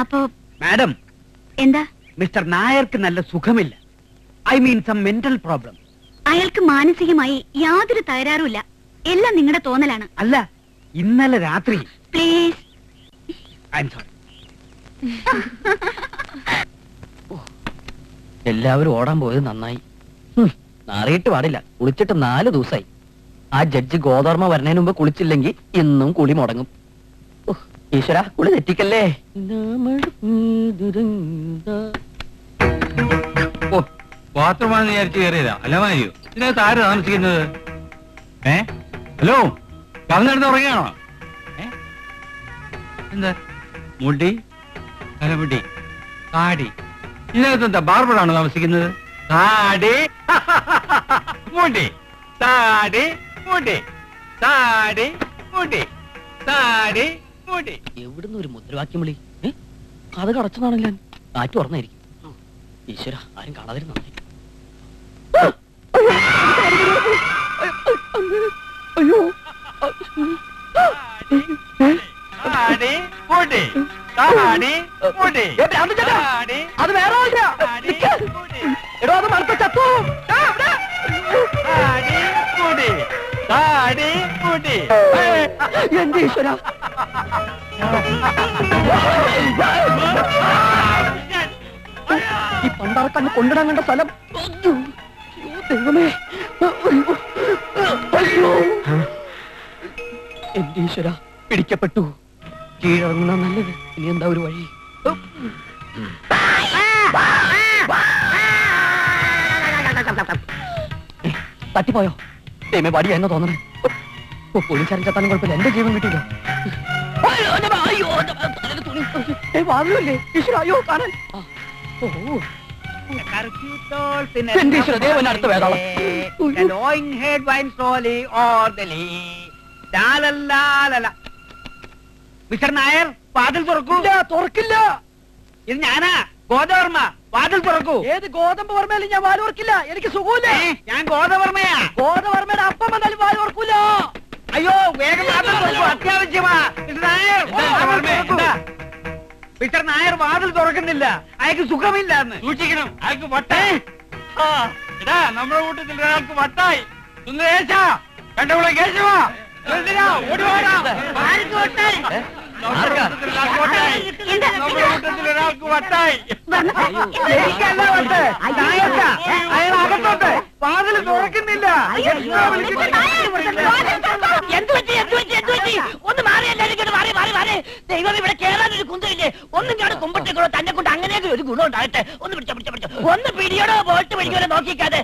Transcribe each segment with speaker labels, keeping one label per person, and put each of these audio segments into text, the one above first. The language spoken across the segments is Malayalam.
Speaker 1: അപ്പോ
Speaker 2: മാഡം
Speaker 1: എന്താ?
Speaker 2: മിസ്റ്റർ നായർക്ക് നല്ല സുഖമില്ല. I mean some mental problem.
Speaker 1: അയാൾക്ക് മാനസികമായി യാതൊരു തകരാറുമില്ല. എല്ലാം നിങ്ങളുടെ തോന്നലാണ്.
Speaker 2: അല്ല, ഇന്നലെ രാത്രി.
Speaker 1: പ്ലീസ്.
Speaker 2: I am sorry.
Speaker 3: എല്ലാവരും ഓടാൻ പോയത് നന്നായി. നാറിയിട്ട് പാടില്ല. കുളിച്ചിട്ട് 4 ദിവസമായി. ആ ജഡ്ജി ഗോതർമ്മ വരുന്നതിന് മുമ്പ് കുളിച്ചില്ലെങ്കിൽ ഇന്നും കുളി മുടങ്ങും. ഈശ്വര, കുളി തെറ്റിക്കല്ലേ.
Speaker 4: ബാത്റൂമാണെന്ന് വിചാരിച്ചു കയറിയതാ. അല്ല മാരിയോ, ഇതിനകത്ത് ആര് താമസിക്കുന്നത്? ഹലോ, കവന്നെടുത്ത് ഉറങ്ങിയാണോ? എന്താ മുടി, തലമുടി, താടി, ഇതിനകത്ത് എന്താ ബാർബറാണോ താമസിക്കുന്നത്? താടി, മുടി, താടി, മുടി, താടി, മുടി, താടി, മുടി.
Speaker 3: എവിടുന്ന് ഒരു മുദ്രാവാക്യം വിളി? അത് കടച്ചതാണല്ലോ. കാറ്റ് തുറന്നായിരിക്കും. ഈശ്വര, ആരും കാണാതിരുന്നു. അയ്യോ,
Speaker 4: താടി, മുടി, താടി, മുടി,
Speaker 3: അത് വേറെ എടോ, അത് മറുത്ത ചത്തു.
Speaker 4: താടി, മുടി, താടി, മുടി.
Speaker 3: എന്റെ ഈശ്വര, ഈ പണ്ടാറക്കണ്ണ് കൊണ്ടിടാൻ കണ്ട സ്ഥലം. ദൈവമേ, എന്റെ ഈശ്വര, പിടിക്കപ്പെട്ടു. കീഴടങ്ങുന്ന നല്ലത്. ഇനി എന്താ ഒരു വഴി? തട്ടിപ്പോയോ? ദൈവമേ, പാടിയായിരുന്നോ തോന്നണേ? പോലീസുകാരൻ ചത്താനും കുഴപ്പമില്ല, എന്റെ ജീവൻ കിട്ടിയില്ല. വാങ്ങുമല്ലേ ഈശ്വര? അയ്യോ, കാണാൻ. അടുത്ത വേദാളം.
Speaker 2: മിസ്റ്റർ നായർ, വാതിൽ തുറക്കൂ.
Speaker 3: തുറക്കില്ല.
Speaker 2: ഇത് ഞാനാ, ഗോദവർമ്മ. വാതിൽ തുറക്കൂ.
Speaker 3: ഏത് ഗോതമ്പ് വർമ്മയിലും ഞാൻ വാല് തുറക്കില്ല. എനിക്ക് സുഖമില്ല.
Speaker 2: ഞാൻ ഗോദവർമ്മയാ.
Speaker 3: ഗോതവർമ്മയുടെ അപ്പം വന്നാലും വാല് തുറക്കൂല.
Speaker 2: അയ്യോ, വേഗം വാതിൽ തുറക്കൂ, അത്യാവശ്യമാ. മിസ്റ്റർ നായർ വാതിൽ തുറക്കുന്നില്ല. അയാൾക്ക് സുഖമില്ല.
Speaker 4: സൂക്ഷിക്കണം, അയാൾക്ക് വട്ടായി. എടാ, നമ്മുടെ കൂട്ടത്തിൽ ഒരാൾക്ക് വട്ടായി. സുന്ദരേശ, കണ്ടവിടെ കേശവാ, ഓടിവാടാ. ഒരാൾക്ക് വട്ടായി.
Speaker 2: അയാൾ അകത്തോട്ട്. വാതിൽ തുറക്കുന്നില്ല.
Speaker 3: ഒന്ന് മാറി, എല്ലാവരും മാറി മാറി മാറി. ദൈവം, ഇവിടെ കേറാനൊരു കുന്തമില്ലേ? ഒന്നും ഞാൻ കുമ്പിട്ടേക്കോ. തന്നെ കൊണ്ട് അങ്ങനെയൊക്കെ ഒരു ഗുണം ഉണ്ടാകട്ടെ. ഒന്ന് പിടിച്ചോ. ഒന്ന് പിടിയോടോ, ബോട്ട് പിടിക്കോ നോക്കിക്കാതെ.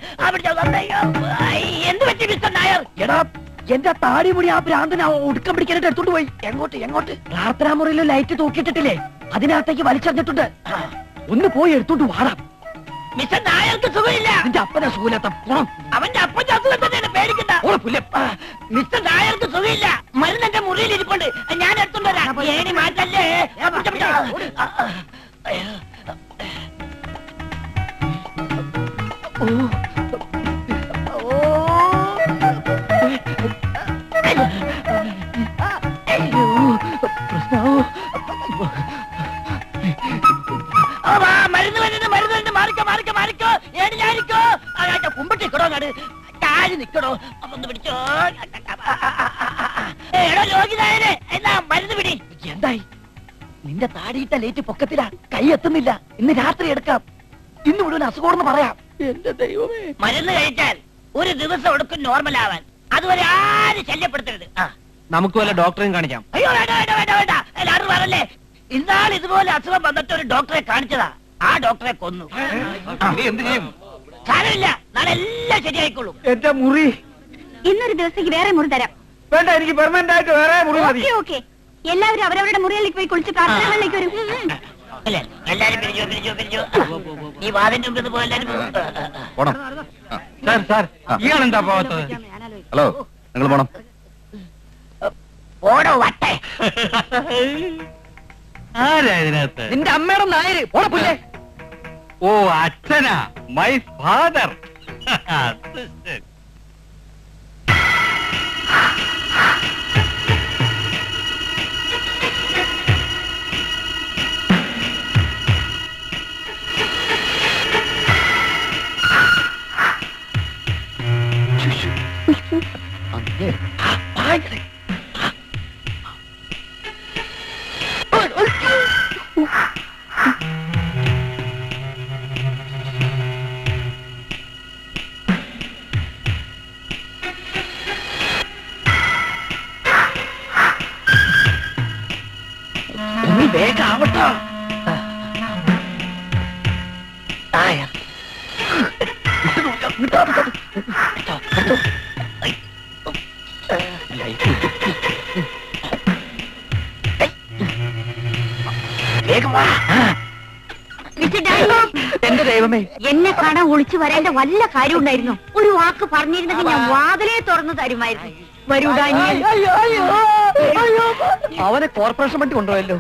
Speaker 3: എന്ത് പറ്റി മിസ്റ്റർ നായർ? എടാ, എന്റെ താടി മുടി ആ ഭ്രാന്തന ഒടുക്കം പിടിക്കാനായിട്ട് എടുത്തോണ്ട് പോയി. എങ്ങോട്ട്? പ്രാർത്ഥനാ മുറിയിൽ ലൈറ്റ് തൂക്കിയിട്ടിട്ടില്ലേ? അതിനകത്തേക്ക് വലിച്ചെറിഞ്ഞിട്ടുണ്ട്. ഒന്ന് പോയി എടുത്തോണ്ട് വാടാം. മിസ്റ്റർ നായർക്ക് സുഖമില്ല. നിന്റെ അപ്പനെ സുഖമില്ലാത്ത അവന്റെ അപ്പന്റെ അസുഖം തന്നെ പേടിക്കണ്ട. മിസ്റ്റർ നായർക്ക് സുഖമില്ല. മരുന്ന് എന്റെ മുറിയിൽ ഇരിപ്പുണ്ട്. ഞാൻ എടുത്തോണ്ട് വരാം. ഏണി മാറ്റല്ലേ. മരുന്ന് മാറിക്കോ. ഏണിയായിരിക്കോ? കുമ്പിട്ടിക്കടോ, കാല് നിക്കടോ. ഒന്ന് പിടിച്ചോ. എടോ രോഗിതായനെ, എന്നാ മരുന്ന് പിടി. എന്തായി? നിന്റെ താടിയിട്ട ലേറ്റ് പൊക്കത്തിലാ. കൈ എത്തുന്നില്ല. ഇന്ന് രാത്രി എടുക്കാം. ഇന്ന് മുഴുവൻ അസുഖമെന്ന് പറയാം. എന്റെ ദൈവമേ. മരുന്ന് കഴിച്ചാൽ ഒരു ദിവസം എടുക്കും നോർമൽ ആവാൻ. അതുവരെ ആരും ശല്യപ്പെടുത്തരുത്.
Speaker 4: നമുക്ക് വല്ല ഡോക്ടറെയും കാണിക്കാം.
Speaker 3: അയ്യോ, വേണ്ട. എല്ലാവരും പറഞ്ഞല്ലേ, ഇന്നാൾ ഇതുപോലെ അസുഖം വന്നിട്ട് ഒരു ഡോക്ടറെ കാണിച്ചതാ. ആ ഡോക്ടറെ കൊന്നു.
Speaker 4: എന്ത് ചെയ്യും?
Speaker 3: സാരമില്ല, നാളെ എല്ലാം ശരിയായിക്കോളും.
Speaker 2: എന്റെ മുറി
Speaker 1: ഇന്നൊരു ദിവസത്തേക്ക് വേറെ മുറി തരാം.
Speaker 2: വേണ്ട, എനിക്ക് പെർമനന്റ് ആയിട്ട് വേറെ മുറി മതി.
Speaker 1: ഓക്കെ. എല്ലാവരും അവരവരുടെ മുറിയിലേക്ക് പോയി കുളിച്ച് പ്രാർത്ഥനകളിലേക്ക് വരും.
Speaker 3: എല്ലാരും പിരിഞ്ഞു. ഈ വാതിന്റെ മുമ്പിൽ പോയി എല്ലാരും.
Speaker 4: സാർ, ഇയാളെന്താ പോകാത്തത്?
Speaker 5: ഹലോ, നിങ്ങൾ പോണം.
Speaker 3: ഓടോ വട്ടെ.
Speaker 4: ആരാ ഇതിനകത്ത്?
Speaker 3: നിന്റെ അമ്മയുടെ നായര്. ഓടപ്പില്ലേ?
Speaker 4: ഓ, അച്ഛനാ, മൈ ഫാദർ.
Speaker 3: വേഗം ആവട്ടോ. വേഗം വാ.
Speaker 1: മിസ്റ്റർ ഡാഡി,
Speaker 3: എന്റെ ദൈവമേ,
Speaker 1: എന്നെ കാണാൻ ഒളിച്ചു വരേണ്ട വല്ല കാര്യം ഉണ്ടായിരുന്നു. ഒരു വാക്ക് പറഞ്ഞിരുന്നെങ്കിൽ ഞാൻ വാതിലേ തുറന്നു തരുമായിരുന്നു. വരൂ ഡാനിയൽ.
Speaker 3: അവനെ കോർപ്പറേഷൻ വണ്ടി കൊണ്ടുപോയല്ലോ.